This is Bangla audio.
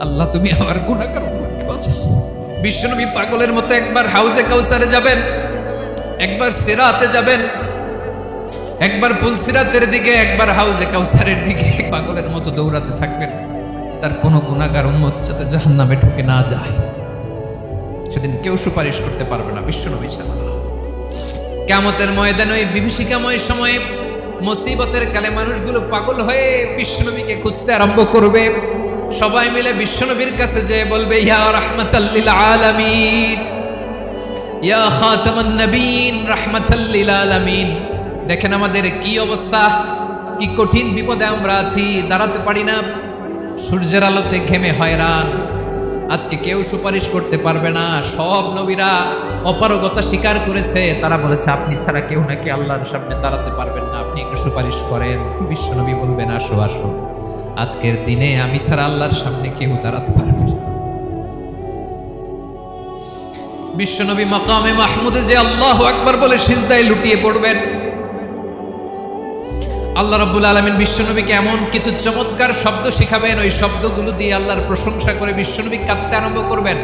আল্লাহ তুমি আমার গুনাহগার উম্মতকে বাঁচাও। বিশ্বনবী পাগলের মতো একবার হাউজে কাউসারে যাবেন, একবার সিরাতে যাবেন, একবার পুলসিরাতের দিকে, একবার হাউজে কাউসারের দিকে পাগলের মতো দৌড়াতে থাকবেন। তার কোনো গুনাহগার উম্মত যাতে জাহান্নামে ঢুকে না যায়, সেদিন কেউ সুপারিশ করতে পারবে না বিশ্বনবী ছাড়া। কিয়ামতের ময়দানে ওই বিভীষিকাময় সময়ে মুসিবতের কালে মানুষগুলো পাগল হয়ে বিশ্বনবীকে খুঁজতে আরম্ভ করবে। সবাই মিলে বিশ্বনবীর কাছে যেয়ে বলবে, ইয়া রাহমাতাল লিল আলামিন, ইয়া খাতামান নবীন, রাহমাতাল লিল আলামিন। দেখেন আমাদের কি অবস্থা, কি কঠিন বিপদে আমরা আছি, দাঁড়াতে পারি না, সূর্যের আলোতে ঘেমে হয়রান। আজকে কেউ সুপারিশ করতে পারবে না। সব নবীরা অপারগতা স্বীকার করেছে, তারা বলেছে আপনি ছাড়া কেউ নাকি আল্লাহর সামনে দাঁড়াতে পারবেন না, আপনি একটু সুপারিশ করেন। বিশ্বনবী বলবেন, আসো আসো, আজকের দিনে আমি ছাড়া আল্লাহর সামনে কেউ দাঁড়াতে পারবে না। বিশ্বনবী মাকামে মাহমুদে যে আল্লাহু আকবার বলে সিজদায় লুটিয়ে পড়বেন, আল্লাহ রাব্বুল আলামিন বিশ্বনবীকে এমন কিছু চমৎকার শব্দ শিখাবেন, ওই শব্দগুলো দিয়ে আল্লাহর প্রশংসা করে বিশ্বনবী কাঁদতে আরম্ভ করবেন।